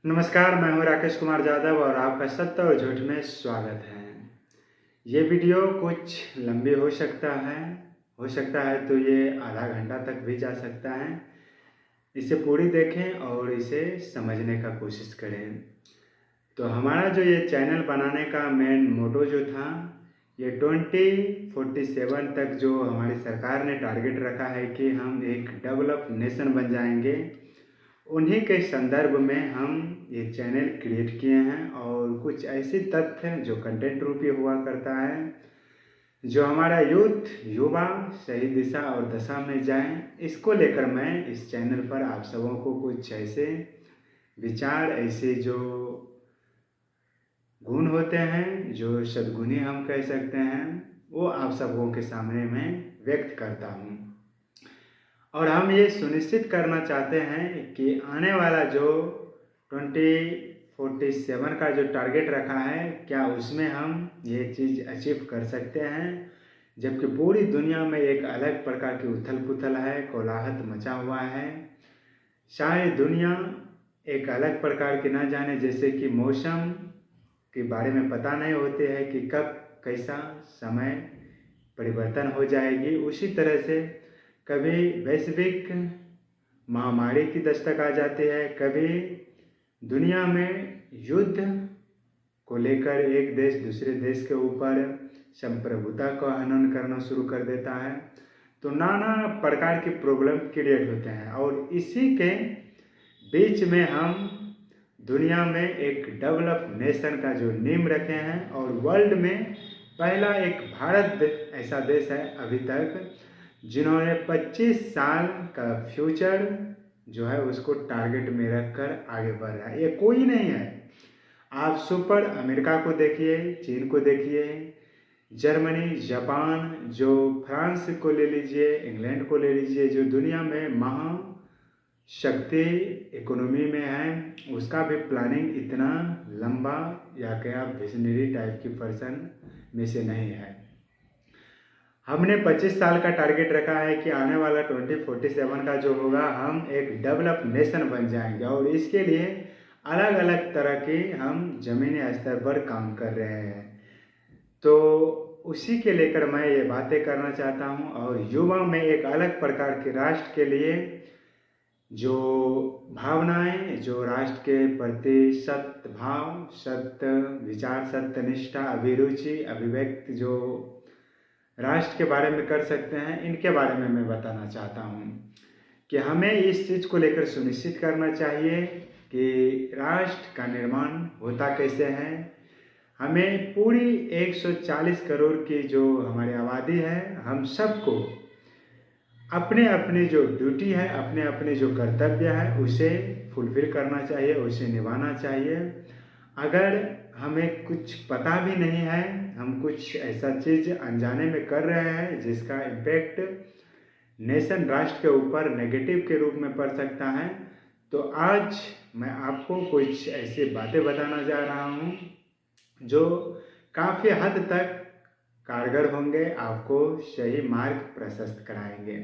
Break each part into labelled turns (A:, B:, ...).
A: नमस्कार, मैं हूं राकेश कुमार यादव और आपका सत्य और झूठ में स्वागत है। ये वीडियो कुछ लंबी हो सकता है तो ये आधा घंटा तक भी जा सकता है। इसे पूरी देखें और इसे समझने का कोशिश करें। तो हमारा जो ये चैनल बनाने का मेन मोटो जो था, ये 2047 तक जो हमारी सरकार ने टारगेट रखा है कि हम एक डेवलप नेशन बन जाएंगे, उन्हीं के संदर्भ में हम ये चैनल क्रिएट किए हैं। और कुछ ऐसे तथ्य जो कंटेंट रूपी हुआ करता है, जो हमारा युवा सही दिशा और दशा में जाए, इसको लेकर मैं इस चैनल पर आप सबों को कुछ ऐसे विचार, ऐसे जो गुण होते हैं, जो सद्गुणी हम कह सकते हैं, वो आप सबों के सामने मैं व्यक्त करता हूँ। और हम ये सुनिश्चित करना चाहते हैं कि आने वाला जो 2047 का जो टारगेट रखा है, क्या उसमें हम ये चीज़ अचीव कर सकते हैं। जबकि पूरी दुनिया में एक अलग प्रकार की उथल पुथल है, कोलाहल मचा हुआ है। सारी दुनिया एक अलग प्रकार की ना जाने, जैसे कि मौसम के बारे में पता नहीं होते हैं कि कब कैसा समय परिवर्तन हो जाएगी। उसी तरह से कभी वैश्विक महामारी की दस्तक आ जाती है, कभी दुनिया में युद्ध को लेकर एक देश दूसरे देश के ऊपर संप्रभुता का हनन करना शुरू कर देता है। तो नाना प्रकार की प्रॉब्लम क्रिएट होते हैं और इसी के बीच में हम दुनिया में एक डेवलप नेशन का जो नींव रखे हैं, और वर्ल्ड में पहला एक भारत ऐसा देश है अभी तक जिन्होंने 25 साल का फ्यूचर जो है उसको टारगेट में रखकर आगे बढ़ रहा है। ये कोई नहीं है। आप सुपर अमेरिका को देखिए, चीन को देखिए, जर्मनी, जापान, जो फ्रांस को ले लीजिए, इंग्लैंड को ले लीजिए, जो दुनिया में महाशक्ति इकोनॉमी में है, उसका भी प्लानिंग इतना लंबा या क्या विजनरी टाइप की पर्सन में से नहीं है। हमने 25 साल का टारगेट रखा है कि आने वाला 2047 का जो होगा, हम एक डेवलप नेशन बन जाएंगे। और इसके लिए अलग अलग तरह के हम ज़मीनी स्तर पर काम कर रहे हैं। तो उसी के लेकर मैं ये बातें करना चाहता हूँ। और युवा में एक अलग प्रकार के राष्ट्र के लिए जो भावनाएं, जो राष्ट्र के प्रति सत्य भाव, सत्य विचार, सत्य निष्ठा, अभिरुचि, अभिव्यक्ति जो राष्ट्र के बारे में कर सकते हैं, इनके बारे में मैं बताना चाहता हूँ कि हमें इस चीज़ को लेकर सुनिश्चित करना चाहिए कि राष्ट्र का निर्माण होता कैसे है। हमें पूरी 140 करोड़ की जो हमारी आबादी है, हम सबको अपने अपने जो ड्यूटी है, अपने अपने जो कर्तव्य है, उसे फुलफिल करना चाहिए, उसे निभाना चाहिए। अगर हमें कुछ पता भी नहीं है, हम कुछ ऐसा चीज़ अनजाने में कर रहे हैं जिसका इम्पैक्ट नेशन, राष्ट्र के ऊपर नेगेटिव के रूप में पड़ सकता है, तो आज मैं आपको कुछ ऐसी बातें बताना जा रहा हूँ जो काफ़ी हद तक कारगर होंगे, आपको सही मार्ग प्रशस्त कराएंगे।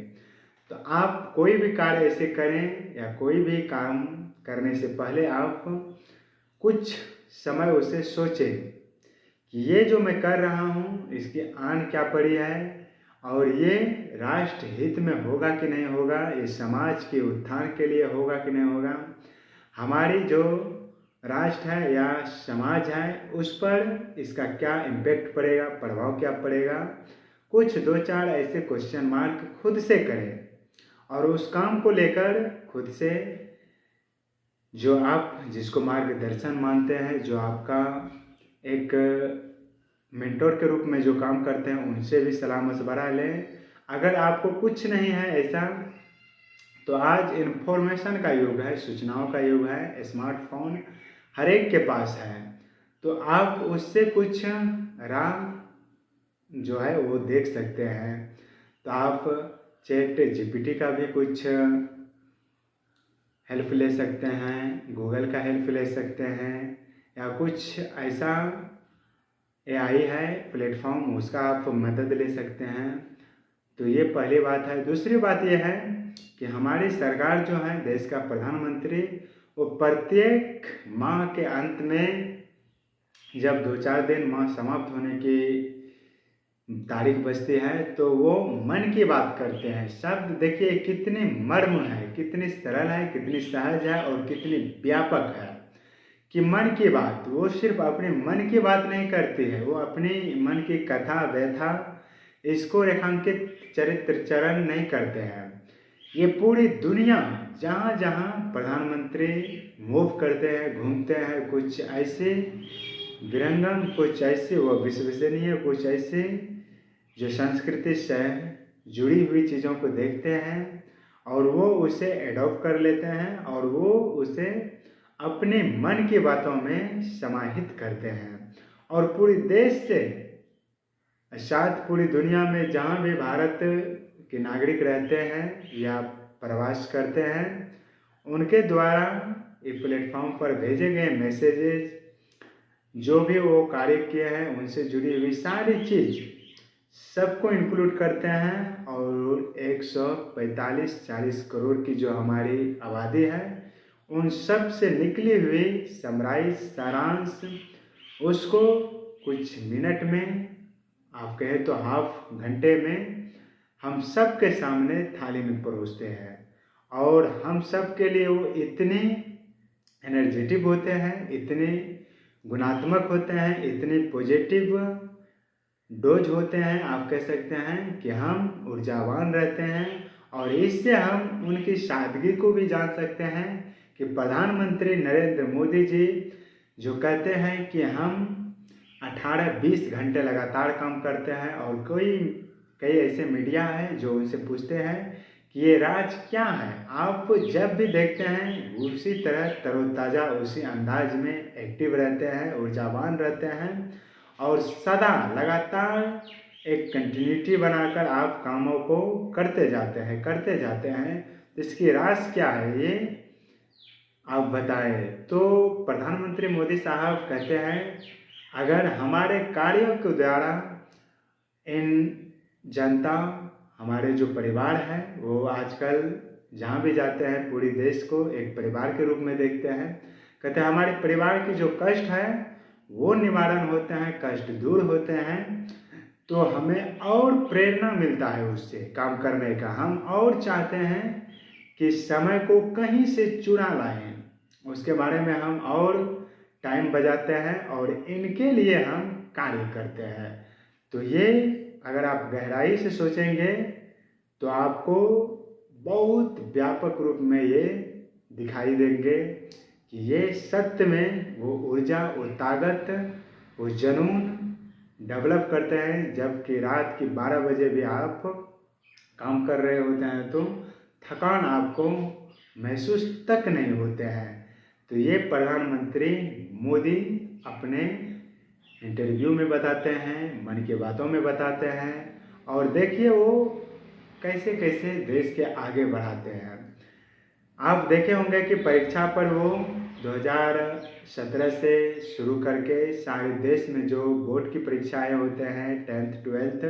A: तो आप कोई भी कार्य ऐसे करें या कोई भी काम करने से पहले आप कुछ समय उसे सोचें कि ये जो मैं कर रहा हूँ, इसकी आन क्या पड़ी है, और ये राष्ट्र हित में होगा कि नहीं होगा, ये समाज के उत्थान के लिए होगा कि नहीं होगा, हमारी जो राष्ट्र है या समाज है उस पर इसका क्या इम्पैक्ट पड़ेगा, प्रभाव क्या पड़ेगा। कुछ दो चार ऐसे क्वेश्चन मार्क खुद से करें और उस काम को लेकर खुद से जो आप जिसको मार्गदर्शन मानते हैं, जो आपका एक मेंटोर के रूप में जो काम करते हैं, उनसे भी सलाह मशवरा लें। अगर आपको कुछ नहीं है ऐसा, तो आज इन्फॉर्मेशन का युग है, सूचनाओं का युग है, स्मार्टफोन हर एक के पास है, तो आप उससे कुछ राह जो है वो देख सकते हैं। तो आप चैट जीपीटी का भी कुछ हेल्प ले सकते हैं, गूगल का हेल्प ले सकते हैं, या कुछ ऐसा एआई है प्लेटफॉर्म, उसका आप मदद ले सकते हैं। तो ये पहली बात है। दूसरी बात ये है कि हमारी सरकार जो है, देश का प्रधानमंत्री, वो प्रत्येक माह के अंत में जब 2-4 दिन माह समाप्त होने की तारीख बचती है तो वो मन की बात करते हैं। शब्द देखिए कितने मर्म है, कितनी सरल है, कितनी सहज है और कितनी व्यापक है कि मन की बात, वो सिर्फ अपने मन की बात नहीं करती है, वो अपनी मन की कथा व्यथा इसको रेखांकित चरित्र चरण नहीं करते हैं। ये पूरी दुनिया जहाँ जहाँ प्रधानमंत्री मूव करते हैं, घूमते हैं, कुछ ऐसे विरंगम, कुछ ऐसे वो विश्वसनीय, कुछ ऐसे जो संस्कृति से जुड़ी हुई चीज़ों को देखते हैं और वो उसे एडॉप्ट कर लेते हैं और वो उसे अपने मन की बातों में समाहित करते हैं। और पूरे देश से शायद पूरी दुनिया में जहाँ भी भारत के नागरिक रहते हैं या प्रवास करते हैं, उनके द्वारा इस प्लेटफॉर्म पर भेजे गए मैसेजेस, जो भी वो कार्य किए हैं उनसे जुड़ी हुई सारी चीज़ सबको इंक्लूड करते हैं। और 145-40 करोड़ की जो हमारी आबादी है, उन सब से निकली हुई समराइज सारांश उसको कुछ मिनट में, आप कहें तो हाफ घंटे में, हम सब के सामने थाली में परोसते हैं। और हम सब के लिए वो इतने एनर्जेटिक होते हैं, इतने गुणात्मक होते हैं, इतने पॉजिटिव डोज होते हैं, आप कह सकते हैं कि हम ऊर्जावान रहते हैं। और इससे हम उनकी सादगी को भी जान सकते हैं कि प्रधानमंत्री नरेंद्र मोदी जी जो कहते हैं कि हम 18-20 घंटे लगातार काम करते हैं, और कई ऐसे मीडिया हैं जो उनसे पूछते हैं कि ये राज क्या है, आप जब भी देखते हैं उसी तरह तरोताज़ा, उसी अंदाज में एक्टिव रहते हैं, ऊर्जावान रहते हैं और सदा लगातार एक कंटिन्यूटी बनाकर आप कामों को करते जाते हैं। इसकी राज क्या है ये आप बताएं। तो प्रधानमंत्री मोदी साहब कहते हैं, अगर हमारे कार्यों के द्वारा इन जनता, हमारे जो परिवार है, वो आजकल जहाँ भी जाते हैं पूरी देश को एक परिवार के रूप में देखते हैं। कहते हैं हमारे परिवार की जो कष्ट है वो निवारण होते हैं, कष्ट दूर होते हैं, तो हमें और प्रेरणा मिलता है उससे काम करने का। हम और चाहते हैं कि समय को कहीं से चुरा लाएं, उसके बारे में हम और टाइम बजाते हैं और इनके लिए हम कार्य करते हैं। तो ये अगर आप गहराई से सोचेंगे तो आपको बहुत व्यापक रूप में ये दिखाई देंगे कि ये सत्य में वो ऊर्जा, वो ताकत, वो जुनून डेवलप करते हैं। जबकि रात की 12 बजे भी आप काम कर रहे होते हैं तो थकान आपको महसूस तक नहीं होते हैं। तो ये प्रधानमंत्री मोदी अपने इंटरव्यू में बताते हैं, मन की बातों में बताते हैं, और देखिए वो कैसे कैसे देश के आगे बढ़ाते हैं। आप देखे होंगे कि परीक्षा पर वो 2017 से शुरू करके सारे देश में जो बोर्ड की परीक्षाएं होते हैं 10th 12th,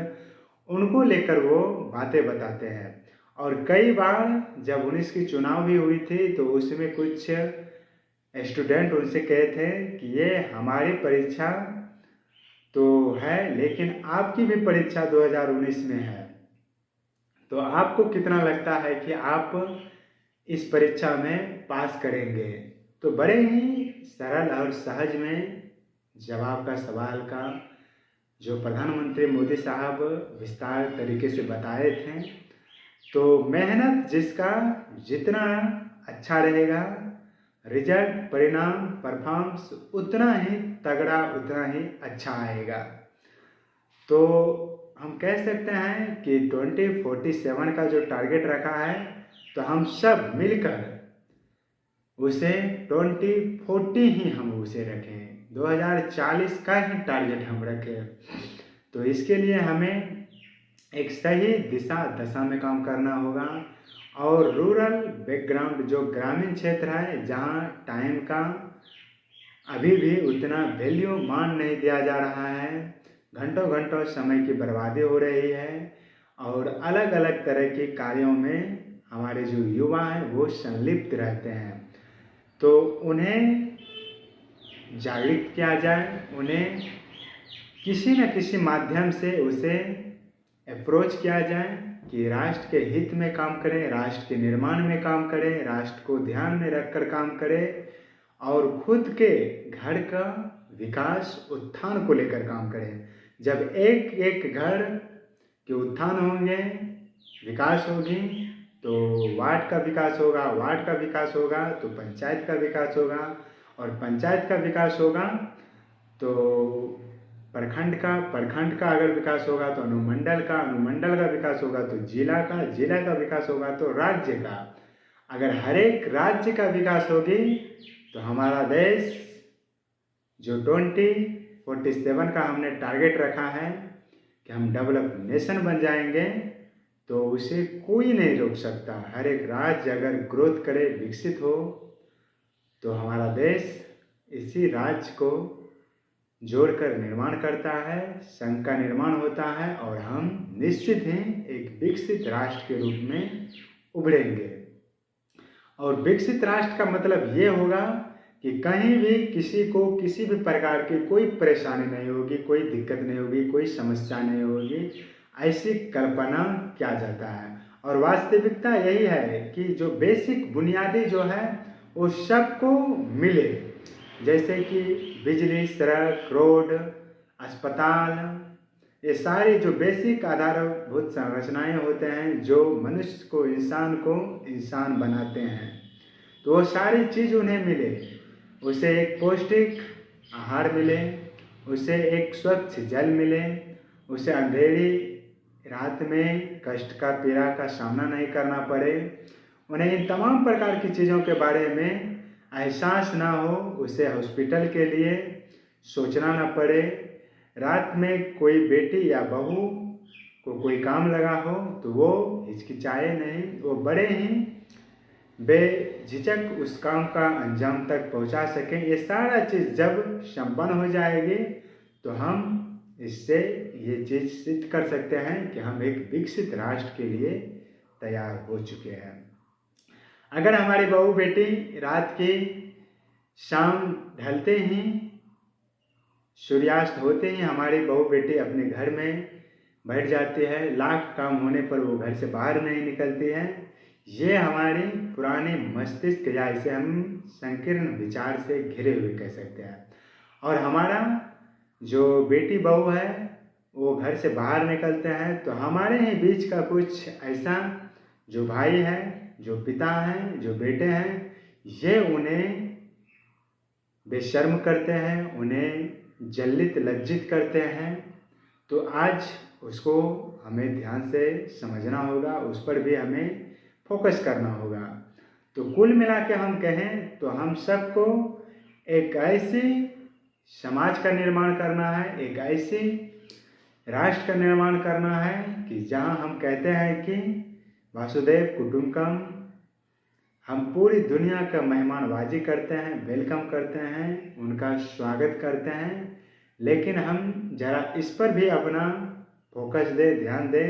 A: उनको लेकर वो बातें बताते हैं। और कई बार जब 19 की चुनाव भी हुई थी तो उसमें कुछ स्टूडेंट उनसे कहे थे कि ये हमारी परीक्षा तो है, लेकिन आपकी भी परीक्षा 2019 में है, तो आपको कितना लगता है कि आप इस परीक्षा में पास करेंगे। तो बड़े ही सरल और सहज में जवाब का सवाल का जो प्रधानमंत्री मोदी साहब विस्तार तरीके से बताए थे। तो मेहनत जिसका जितना अच्छा रहेगा, रिजल्ट, परिणाम, परफॉर्मेंस उतना ही तगड़ा, उतना ही अच्छा आएगा। तो हम कह सकते हैं कि 2047 का जो टारगेट रखा है, तो हम सब मिलकर उसे 2040 ही हम उसे रखें, 2040 का ही टारगेट हम रखें। तो इसके लिए हमें एक सही दिशा दशा में काम करना होगा। और रूरल बैकग्राउंड, जो ग्रामीण क्षेत्र है जहाँ टाइम का अभी भी उतना वैल्यू मान नहीं दिया जा रहा है, घंटों घंटों समय की बर्बादी हो रही है और अलग अलग तरह के कार्यों में हमारे जो युवा हैं वो संलिप्त रहते हैं। तो उन्हें जागृत किया जाए, उन्हें किसी न किसी माध्यम से उसे अप्रोच किया जाए कि राष्ट्र के हित में काम करें, राष्ट्र के निर्माण में काम करें, राष्ट्र को ध्यान में रखकर काम करें और खुद के घर का विकास उत्थान को लेकर काम करें। जब एक एक घर के उत्थान होंगे, विकास होगी, तो वार्ड का विकास होगा, वार्ड का विकास होगा तो पंचायत का विकास होगा, और पंचायत का विकास होगा तो प्रखंड का अगर विकास होगा तो अनुमंडल का विकास होगा तो जिला का विकास होगा तो राज्य का। अगर हर एक राज्य का विकास होगी तो हमारा देश जो 2047 का हमने टारगेट रखा है कि हम डेवलप नेशन बन जाएंगे, तो उसे कोई नहीं रोक सकता। हर एक राज्य अगर ग्रोथ करे, विकसित हो, तो हमारा देश इसी राज्य को जोड़कर निर्माण करता है, संघ का निर्माण होता है और हम निश्चित ही एक विकसित राष्ट्र के रूप में उभरेंगे। और विकसित राष्ट्र का मतलब ये होगा कि कहीं भी किसी को किसी भी प्रकार की कोई परेशानी नहीं होगी, कोई दिक्कत नहीं होगी, कोई समस्या नहीं होगी, ऐसी कल्पना किया जाता है। और वास्तविकता यही है कि जो बेसिक बुनियादी जो है वो सबको मिले, जैसे कि बिजली, सड़क, रोड, अस्पताल, ये सारी जो बेसिक आधारभूत संरचनाएं होते हैं जो मनुष्य को, इंसान बनाते हैं, तो वो सारी चीज़ उन्हें मिले। उसे एक पौष्टिक आहार मिले, उसे एक स्वच्छ जल मिले, उसे अंधेरी रात में कष्ट का, पीड़ा का सामना नहीं करना पड़े, उन्हें इन तमाम प्रकार की चीज़ों के बारे में एहसास ना हो, उसे हॉस्पिटल के लिए सोचना ना पड़े। रात में कोई बेटी या बहू को कोई काम लगा हो तो वो हिचकिचाए नहीं, वो बड़े ही बेझिझक उस काम का अंजाम तक पहुंचा सकें। ये सारा चीज़ जब संपन्न हो जाएगी तो हम इससे ये चीज़ सिद्ध कर सकते हैं कि हम एक विकसित राष्ट्र के लिए तैयार हो चुके हैं। अगर हमारी बहू बेटी रात की शाम ढलते ही, सूर्यास्त होते ही हमारी बहू बेटी अपने घर में बैठ जाती है, लाख काम होने पर वो घर से बाहर नहीं निकलती है, ये हमारी पुरानी मस्तिष्क या इसे हम संकीर्ण विचार से घिरे हुए कह सकते हैं। और हमारा जो बेटी बहू है वो घर से बाहर निकलते हैं तो हमारे ही बीच का कुछ ऐसा जो भाई है, जो पिता हैं, जो बेटे हैं, ये उन्हें बेशर्म करते हैं, उन्हें जलित लज्जित करते हैं। तो आज उसको हमें ध्यान से समझना होगा, उस पर भी हमें फोकस करना होगा। तो कुल मिला के हम कहें तो हम सबको एक ऐसी समाज का निर्माण करना है, एक ऐसी राष्ट्र का निर्माण करना है कि जहां हम कहते हैं कि वासुदेव कुटुंबकम, हम पूरी दुनिया का मेहमानबाजी करते हैं, वेलकम करते हैं, उनका स्वागत करते हैं, लेकिन हम जरा इस पर भी अपना फोकस दे, ध्यान दे।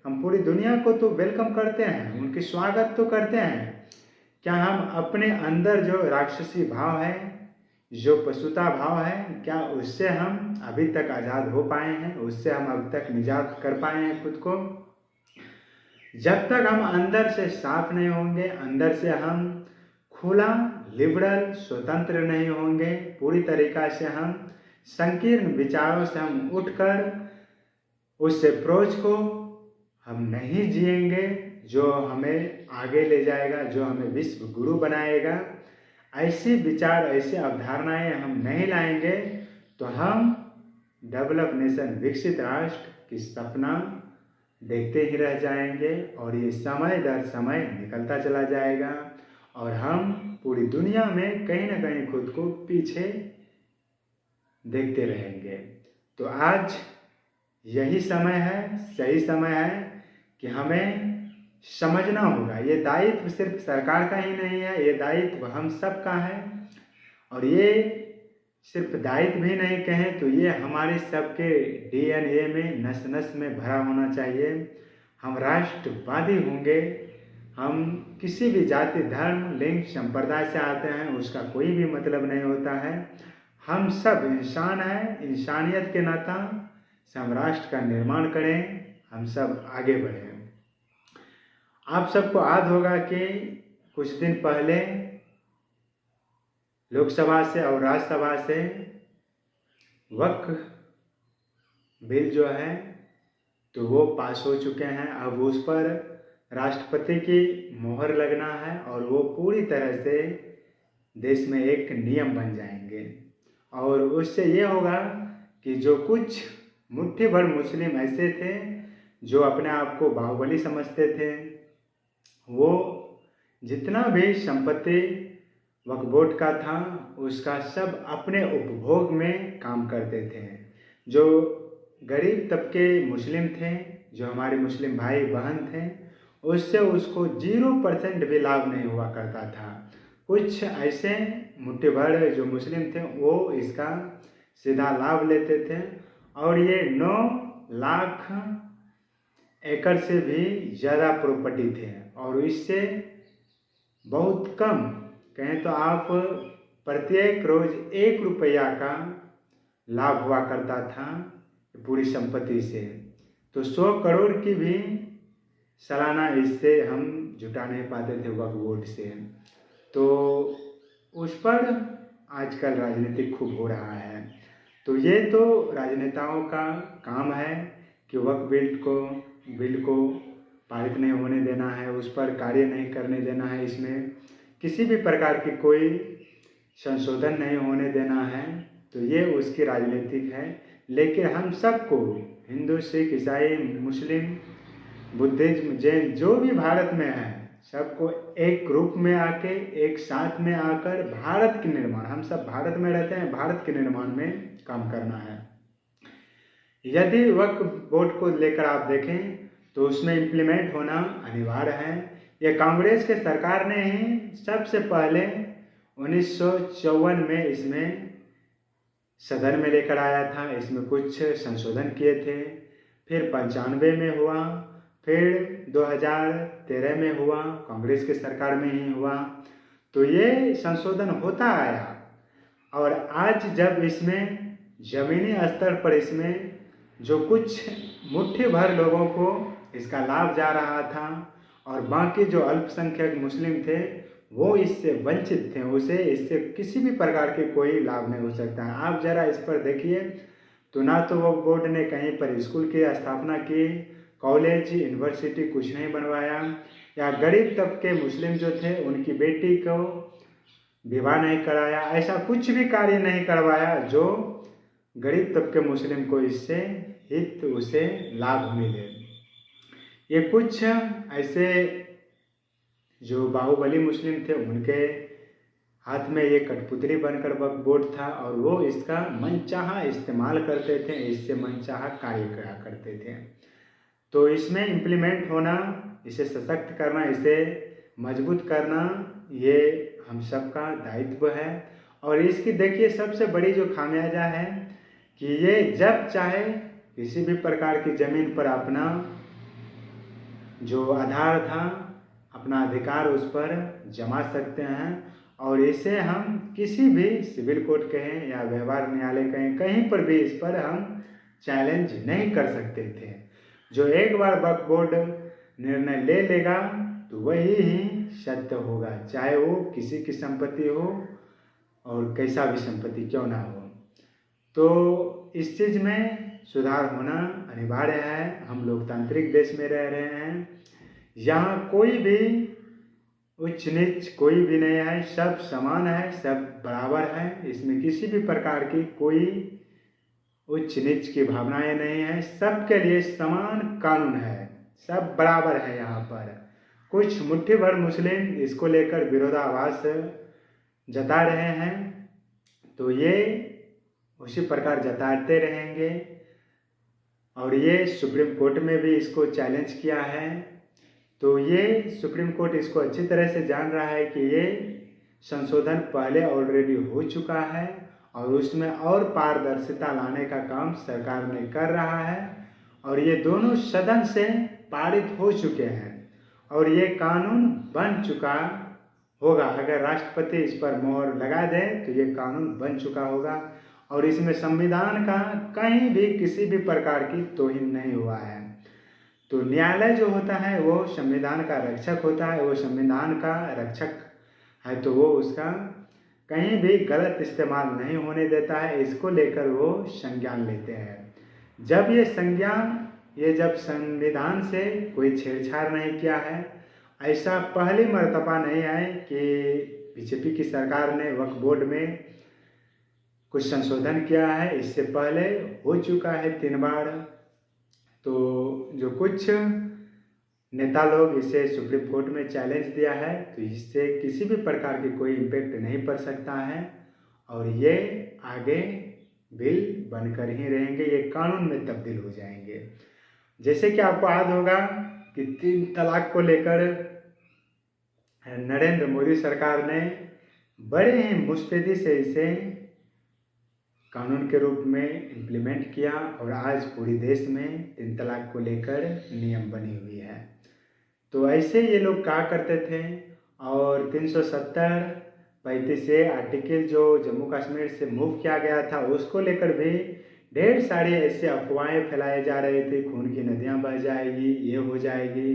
A: हम पूरी दुनिया को तो वेलकम करते हैं, उनकी स्वागत तो करते हैं, क्या हम अपने अंदर जो राक्षसी भाव है, जो पशुता भाव है, क्या उससे हम अभी तक आज़ाद हो पाए हैं? उससे हम अब तक निजात कर पाए हैं खुद को? जब तक हम अंदर से साफ नहीं होंगे, अंदर से हम खुला, लिबरल, स्वतंत्र नहीं होंगे, पूरी तरीक़ा से हम संकीर्ण विचारों से हम उठकर उस अप्रोच को हम नहीं जिएंगे जो हमें आगे ले जाएगा, जो हमें विश्व गुरु बनाएगा, ऐसे विचार, ऐसे अवधारणाएं हम नहीं लाएंगे तो हम डेवलप नेशन, विकसित राष्ट्र की सपना देखते ही रह जाएंगे और ये समय दर समय निकलता चला जाएगा और हम पूरी दुनिया में कहीं ना कहीं खुद को पीछे देखते रहेंगे। तो आज यही समय है, सही समय है कि हमें समझना होगा, ये दायित्व सिर्फ सरकार का ही नहीं है, ये दायित्व हम सब का है। और ये सिर्फ दायित्व भी नहीं कहें तो ये हमारे सबके DNA में, नस नस में भरा होना चाहिए। हम राष्ट्रवादी होंगे, हम किसी भी जाति, धर्म, लिंग, संप्रदाय से आते हैं उसका कोई भी मतलब नहीं होता है। हम सब इंसान हैं, इंसानियत के नाता हम राष्ट्र का निर्माण करें, हम सब आगे बढ़ें। आप सबको याद होगा कि कुछ दिन पहले लोकसभा से और राज्यसभा से वक्फ बिल जो है तो वो पास हो चुके हैं। अब उस पर राष्ट्रपति की मोहर लगना है और वो पूरी तरह से देश में एक नियम बन जाएंगे। और उससे ये होगा कि जो कुछ मुट्ठी भर मुस्लिम ऐसे थे जो अपने आप को बाहुबली समझते थे, वो जितना भी संपत्ति वक्फ बोर्ड का था उसका सब अपने उपभोग में काम करते थे। जो गरीब तबके मुस्लिम थे, जो हमारे मुस्लिम भाई बहन थे, उससे उसको 0% भी लाभ नहीं हुआ करता था। कुछ ऐसे मुट्ठी भर जो मुस्लिम थे वो इसका सीधा लाभ लेते थे और ये 9 लाख एकड़ से भी ज़्यादा प्रॉपर्टी थे और इससे बहुत कम कहें तो आप प्रत्येक रोज 1 रुपया का लाभ हुआ करता था पूरी संपत्ति से। तो 100 करोड़ की भी सालाना इससे हम जुटा नहीं पाते थे वक्फ बोर्ड से। तो उस पर आजकल राजनीति खूब हो रहा है। तो ये तो राजनेताओं का काम है कि वक्फ बिल को पारित नहीं होने देना है, उस पर कार्य नहीं करने देना है, इसमें किसी भी प्रकार की कोई संशोधन नहीं होने देना है। तो ये उसकी राजनीतिक है। लेकिन हम सबको हिंदू, सिख, ईसाई, मुस्लिम, बुद्धिज्म, जैन जो भी भारत में है सबको एक ग्रुप में आके एक साथ में आकर भारत के निर्माण, हम सब भारत में रहते हैं, भारत के निर्माण में काम करना है। यदि वक्फ बोर्ड को लेकर आप देखें तो उसमें इम्प्लीमेंट होना अनिवार्य है। ये कांग्रेस के सरकार ने ही सबसे पहले 1954 में इसमें सदन में लेकर आया था, इसमें कुछ संशोधन किए थे। फिर 95 में हुआ, फिर 2013 में हुआ, कांग्रेस के सरकार में ही हुआ। तो ये संशोधन होता आया और आज जब इसमें ज़मीनी स्तर पर इसमें जो कुछ मुट्ठी भर लोगों को इसका लाभ जा रहा था और बाकी जो अल्पसंख्यक मुस्लिम थे वो इससे वंचित थे, उसे इससे किसी भी प्रकार के कोई लाभ नहीं हो सकता है। आप ज़रा इस पर देखिए तो ना तो वक्फ बोर्ड ने कहीं पर स्कूल की स्थापना की, कॉलेज, यूनिवर्सिटी कुछ नहीं बनवाया, या गरीब तबके मुस्लिम जो थे उनकी बेटी को विवाह नहीं कराया, ऐसा कुछ भी कार्य नहीं करवाया जो गरीब तबके मुस्लिम को इससे हित, उसे लाभ मिले। ये कुछ ऐसे जो बाहुबली मुस्लिम थे उनके हाथ में ये कठपुतली बनकर वक्फ बोर्ड था और वो इसका मनचाहा इस्तेमाल करते थे, इससे मनचाहा कार्य करा करते थे। तो इसमें इम्प्लीमेंट होना, इसे सशक्त करना, इसे मजबूत करना, ये हम सबका दायित्व है। और इसकी देखिए सबसे बड़ी जो खामियाजा है कि ये जब चाहे किसी भी प्रकार की ज़मीन पर अपना जो आधार था, अपना अधिकार उस पर जमा सकते हैं और इसे हम किसी भी सिविल कोर्ट कहें या व्यवहार न्यायालय कहें, कहीं पर भी इस पर हम चैलेंज नहीं कर सकते थे। जो एक बार वक्फ बोर्ड निर्णय ले लेगा तो वही ही सत्य होगा, चाहे वो किसी की संपत्ति हो और कैसा भी संपत्ति क्यों ना हो। तो इस चीज़ में सुधार होना अनिवार्य है। हम लोकतांत्रिक देश में रह रहे हैं, यहाँ कोई भी उच्च नीच कोई भी नहीं है, सब समान है, सब बराबर है। इसमें किसी भी प्रकार की कोई उच्च नीच की भावनाएं नहीं है, सबके लिए समान कानून है, सब बराबर है यहाँ पर। कुछ मुट्ठी भर मुस्लिम इसको लेकर विरोधाभास जता रहे हैं, तो ये उसी प्रकार जताते रहेंगे और ये सुप्रीम कोर्ट में भी इसको चैलेंज किया है। तो ये सुप्रीम कोर्ट इसको अच्छी तरह से जान रहा है कि ये संशोधन पहले ऑलरेडी हो चुका है और उसमें और पारदर्शिता लाने का काम सरकार ने कर रहा है और ये दोनों सदन से पारित हो चुके हैं और ये कानून बन चुका होगा। अगर राष्ट्रपति इस पर मोहर लगा दे तो ये कानून बन चुका होगा और इसमें संविधान का कहीं भी किसी भी प्रकार की तौहीन नहीं हुआ है। तो न्यायालय जो होता है वो संविधान का रक्षक होता है, वो संविधान का रक्षक है, तो वो उसका कहीं भी गलत इस्तेमाल नहीं होने देता है। इसको लेकर वो संज्ञान लेते हैं। जब संविधान से कोई छेड़छाड़ नहीं किया है, ऐसा पहली मर्तबा नहीं है कि बीजेपी की सरकार ने वक्फ बोर्ड में कुछ संशोधन किया है। इससे पहले हो चुका है 3 बार। तो जो कुछ नेता लोग इसे सुप्रीम कोर्ट में चैलेंज दिया है, तो इससे किसी भी प्रकार की कोई इम्पेक्ट नहीं पड़ सकता है और ये आगे बिल बनकर ही रहेंगे, ये कानून में तब्दील हो जाएंगे। जैसे कि आपको याद होगा कि 3 तलाक को लेकर नरेंद्र मोदी सरकार ने बड़े ही मुस्तैदी से इसे कानून के रूप में इम्प्लीमेंट किया और आज पूरे देश में 3 तलाक को लेकर नियम बनी हुई है। तो ऐसे ये लोग कहा करते थे और 370-35 से आर्टिकल जो जम्मू कश्मीर से मूव किया गया था उसको लेकर भी ढेर सारी ऐसे अफवाहें फैलाए जा रहे थे, खून की नदियाँ बह जाएगी, ये हो जाएगी।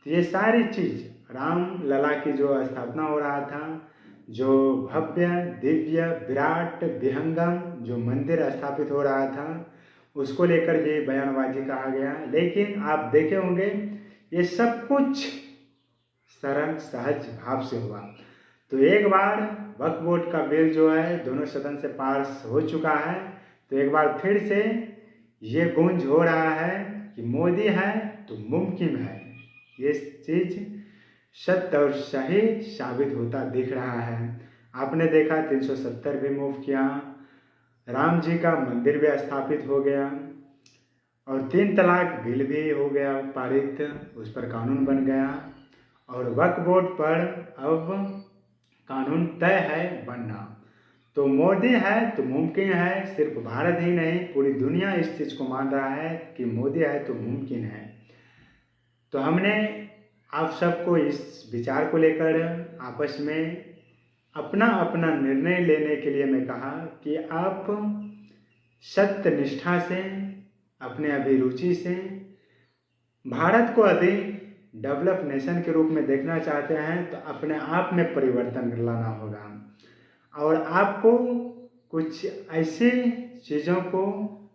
A: तो ये सारी चीज़ राम लला की जो स्थापना हो रहा था, जो भव्य दिव्य विराट विहंगम जो मंदिर स्थापित हो रहा था, उसको लेकर भी बयानबाजी कहा गया। लेकिन आप देखे होंगे ये सब कुछ सरल सहज भाव से हुआ। तो एक बार वक्फ बोर्ड का बिल जो है दोनों सदन से पास हो चुका है, तो एक बार फिर से ये गूंज हो रहा है कि मोदी है तो मुमकिन है। ये चीज़ सत्य और सही साबित होता दिख रहा है। आपने देखा 370 भी मूव किया, राम जी का मंदिर भी स्थापित हो गया और 3 तलाक बिल भी हो गया पारित, उस पर कानून बन गया और वक्फ बोर्ड पर अब कानून तय है बनना। तो मोदी है तो मुमकिन है। सिर्फ भारत ही नहीं, पूरी दुनिया इस चीज़ को मान रहा है कि मोदी है तो मुमकिन है। तो हमने आप सबको इस विचार को लेकर आपस में अपना अपना निर्णय लेने के लिए मैं कहा कि आप सत्य निष्ठा से, अपने अभिरुचि से भारत को अधिक डेवलप नेशन के रूप में देखना चाहते हैं तो अपने आप में परिवर्तन लाना होगा और आपको कुछ ऐसी चीज़ों को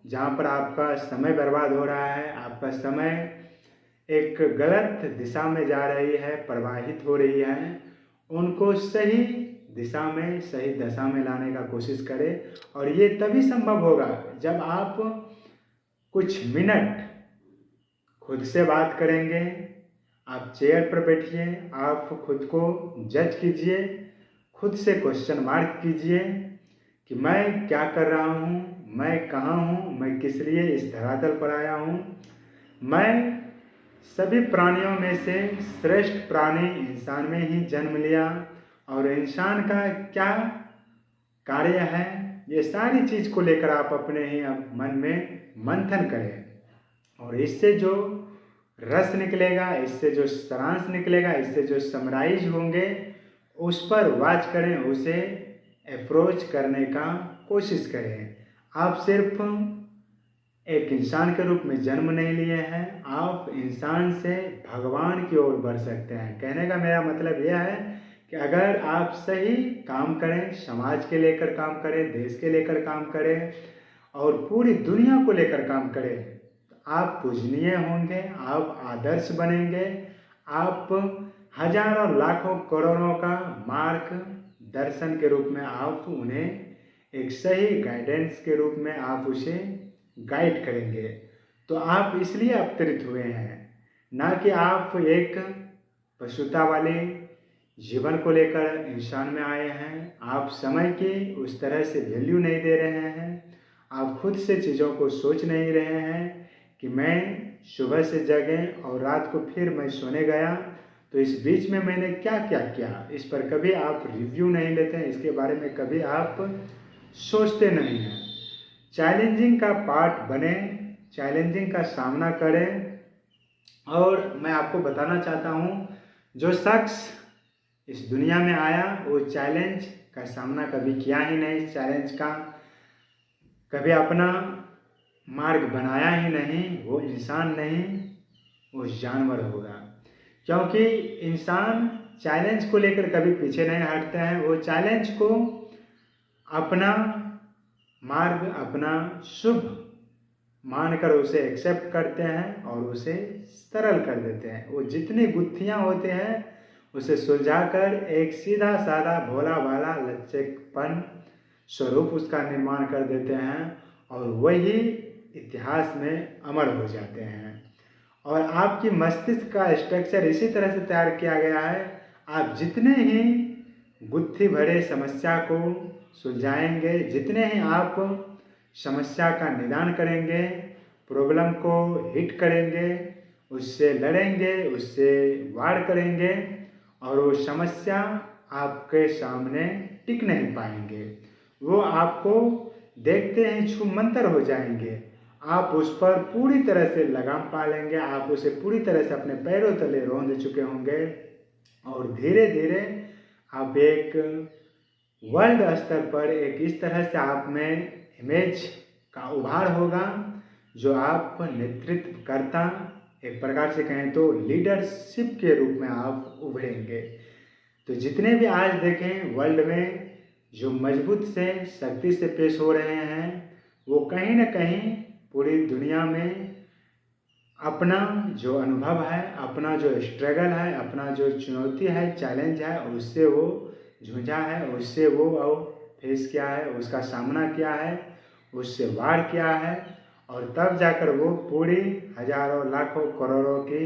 A: जहाँ पर आपका समय बर्बाद हो रहा है, आपका समय एक गलत दिशा में जा रही है, प्रवाहित हो रही है, उनको सही दिशा में, सही दशा में लाने का कोशिश करें। और ये तभी संभव होगा जब आप कुछ मिनट खुद से बात करेंगे। आप चेयर पर बैठिए, आप खुद को जज कीजिए, खुद से क्वेश्चन मार्क कीजिए कि मैं क्या कर रहा हूँ, मैं कहाँ हूँ, मैं किस लिए इस धरातल पर आया हूँ। मैं सभी प्राणियों में से श्रेष्ठ प्राणी इंसान में ही जन्म लिया और इंसान का क्या कार्य है, ये सारी चीज़ को लेकर आप अपने ही मन में मंथन करें और इससे जो रस निकलेगा, इससे जो सारांश निकलेगा, इससे जो समराइज होंगे उस पर वाच करें, उसे अप्रोच करने का कोशिश करें। आप सिर्फ एक इंसान के रूप में जन्म नहीं लिए हैं, आप इंसान से भगवान की ओर बढ़ सकते हैं। कहने का मेरा मतलब यह है कि अगर आप सही काम करें, समाज के लेकर काम करें, देश के लेकर काम करें और पूरी दुनिया को लेकर काम करें, तो आप पूजनीय होंगे, आप आदर्श बनेंगे, आप हजारों लाखों करोड़ों का मार्ग दर्शन के रूप में आप उन्हें एक सही गाइडेंस के रूप में आप उसे गाइड करेंगे। तो आप इसलिए अवतरित हुए हैं, ना कि आप एक पशुता वाले जीवन को लेकर इंसान में आए हैं। आप समय की उस तरह से वैल्यू नहीं दे रहे हैं, आप खुद से चीज़ों को सोच नहीं रहे हैं कि मैं सुबह से जगें और रात को फिर मैं सोने गया तो इस बीच में मैंने क्या क्या किया, इस पर कभी आप रिव्यू नहीं लेते हैं, इसके बारे में कभी आप सोचते नहीं हैं। चैलेंजिंग का पार्ट बने, चैलेंजिंग का सामना करें और मैं आपको बताना चाहता हूँ, जो शख्स इस दुनिया में आया वो चैलेंज का सामना कभी किया ही नहीं, चैलेंज का कभी अपना मार्ग बनाया ही नहीं, वो इंसान नहीं, वो जानवर होगा। क्योंकि इंसान चैलेंज को लेकर कभी पीछे नहीं हटते हैं, वो चैलेंज को अपना मार्ग, अपना शुभ मानकर उसे एक्सेप्ट करते हैं और उसे सरल कर देते हैं। वो जितनी गुत्थियां होते हैं उसे सुलझाकर एक सीधा साधा भोला भाला लचकपन स्वरूप उसका निर्माण कर देते हैं और वही इतिहास में अमर हो जाते हैं। और आपकी मस्तिष्क का स्ट्रक्चर इसी तरह से तैयार किया गया है, आप जितने ही गुत्थी भरे समस्या को सुलझाएंगे, जितने ही आप समस्या का निदान करेंगे, प्रॉब्लम को हिट करेंगे, उससे लड़ेंगे, उससे वार करेंगे और वो समस्या आपके सामने टिक नहीं पाएंगे, वो आपको देखते ही छूमंतर हो जाएंगे। आप उस पर पूरी तरह से लगाम पा लेंगे, आप उसे पूरी तरह से अपने पैरों तले रौंद चुके होंगे और धीरे धीरे आप एक वर्ल्ड स्तर पर एक इस तरह से आप में इमेज का उभार होगा जो आप नेतृत्व करता, एक प्रकार से कहें तो लीडरशिप के रूप में आप उभरेंगे। तो जितने भी आज देखें वर्ल्ड में जो मजबूत से शक्ति से पेश हो रहे हैं, वो कहीं ना कहीं पूरी दुनिया में अपना जो अनुभव है, अपना जो स्ट्रगल है, अपना जो चुनौती है, चैलेंज है, उससे वो जूझा है, उससे वो फेस किया है, उसका सामना किया है, उससे वार किया है और तब जाकर वो पूरी हजारों लाखों करोड़ों की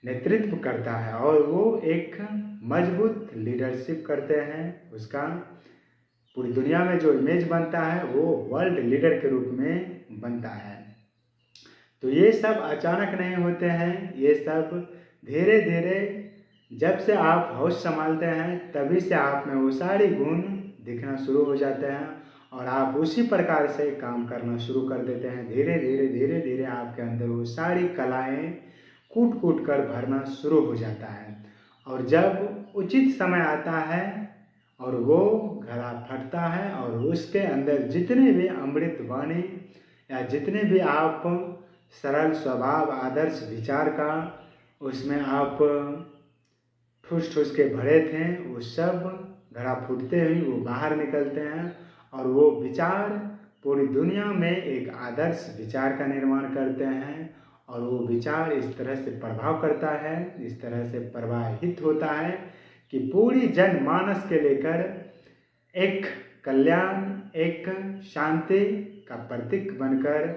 A: नेतृत्व करता है और वो एक मजबूत लीडरशिप करते हैं। उसका पूरी दुनिया में जो इमेज बनता है वो वर्ल्ड लीडर के रूप में बनता है। तो ये सब अचानक नहीं होते हैं, ये सब धीरे धीरे जब से आप होश संभालते हैं तभी से आप में वो सारे गुण दिखना शुरू हो जाते हैं और आप उसी प्रकार से काम करना शुरू कर देते हैं। धीरे धीरे धीरे धीरे आपके अंदर वो सारी कलाएं कूट कूट कर भरना शुरू हो जाता है और जब उचित समय आता है और वो घड़ा फटता है और उसके अंदर जितने भी अमृत वाणी या जितने भी आप सरल स्वभाव आदर्श विचार का उसमें आप ठूस ठूस के भरे थे, वो सब घड़ा फूटते हुए वो बाहर निकलते हैं और वो विचार पूरी दुनिया में एक आदर्श विचार का निर्माण करते हैं और वो विचार इस तरह से प्रभाव करता है, इस तरह से प्रवाहित होता है कि पूरी जनमानस के लेकर एक कल्याण, एक शांति का प्रतीक बनकर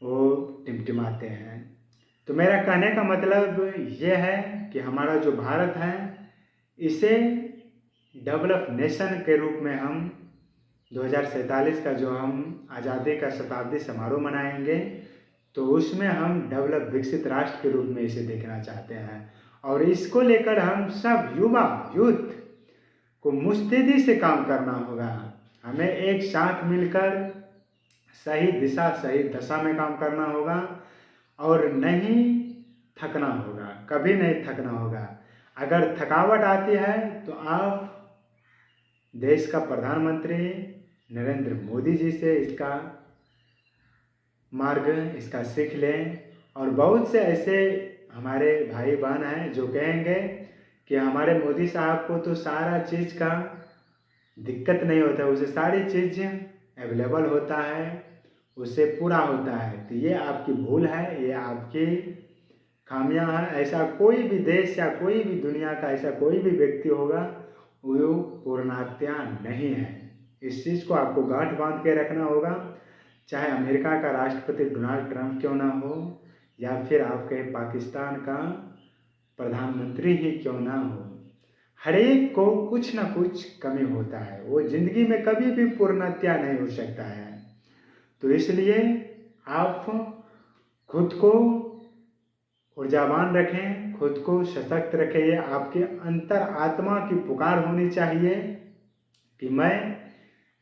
A: वो टिमटिमाते हैं। तो मेरा कहने का मतलब ये है कि हमारा जो भारत है इसे डेवलप नेशन के रूप में हम 2047 का जो हम आज़ादी का शताब्दी समारोह मनाएंगे तो उसमें हम डेवलप विकसित राष्ट्र के रूप में इसे देखना चाहते हैं और इसको लेकर हम सब यूथ को मुस्तैदी से काम करना होगा। हमें एक साथ मिलकर सही दिशा सही दशा में काम करना होगा और नहीं थकना होगा, कभी नहीं थकना होगा। अगर थकावट आती है तो आप देश का प्रधानमंत्री नरेंद्र मोदी जी से इसका मार्ग, इसका सीख लें और बहुत से ऐसे हमारे भाई बहन हैं जो कहेंगे कि हमारे मोदी साहब को तो सारा चीज़ का दिक्कत नहीं होता, उसे सारी चीज़ अवेलेबल होता है, उससे पूरा होता है। तो ये आपकी भूल है, ये आपकी खामियां हैं। ऐसा कोई भी देश या कोई भी दुनिया का ऐसा कोई भी व्यक्ति होगा वो पूर्णतया नहीं है। इस चीज़ को आपको गांठ बांध के रखना होगा, चाहे अमेरिका का राष्ट्रपति डोनाल्ड ट्रंप क्यों ना हो या फिर आपके पाकिस्तान का प्रधानमंत्री ही क्यों ना हो, हर एक को कुछ ना कुछ कमी होता है, वो जिंदगी में कभी भी पूर्णतया नहीं हो सकता है। तो इसलिए आप खुद को ऊर्जावान रखें, खुद को सशक्त रखें। ये आपके अंतर आत्मा की पुकार होनी चाहिए कि मैं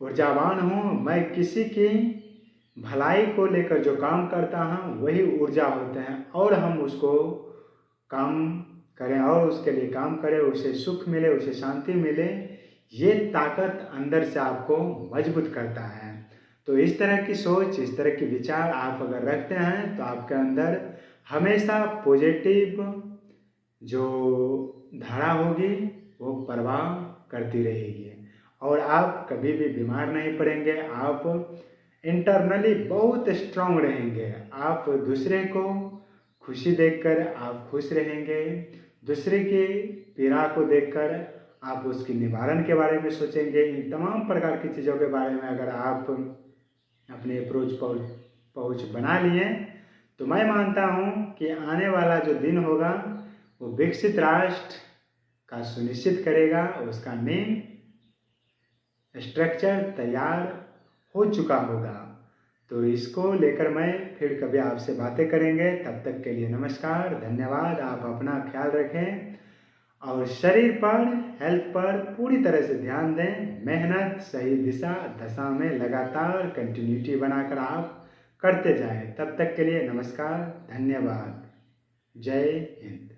A: ऊर्जावान हूँ, मैं किसी की भलाई को लेकर जो काम करता है वही ऊर्जा होते हैं, और हम उसको काम करें और उसके लिए काम करें, उसे सुख मिले, उसे शांति मिले, ये ताकत अंदर से आपको मजबूत करता है। तो इस तरह की सोच, इस तरह के विचार आप अगर रखते हैं तो आपके अंदर हमेशा पॉजिटिव जो धारा होगी वो प्रभाव करती रहेगी, और आप कभी भी बीमार नहीं पड़ेंगे। आप इंटरनली बहुत स्ट्रांग रहेंगे। आप दूसरे को खुशी देखकर आप खुश रहेंगे, दूसरे की पीड़ा को देखकर आप उसकी निवारण के बारे में सोचेंगे। इन तमाम प्रकार की चीज़ों के बारे में अगर आप अपने अप्रोच पहुँच बना लिए तो मैं मानता हूँ कि आने वाला जो दिन होगा वो विकसित राष्ट्र का सुनिश्चित करेगा, उसका मेन स्ट्रक्चर तैयार हो चुका होगा। तो इसको लेकर मैं फिर कभी आपसे बातें करेंगे। तब तक के लिए नमस्कार, धन्यवाद। आप अपना ख्याल रखें और शरीर पर, हेल्थ पर पूरी तरह से ध्यान दें। मेहनत सही दिशा दशा में लगातार कंटिन्यूटी बनाकर आप करते जाएं। तब तक के लिए नमस्कार, धन्यवाद, जय हिंद।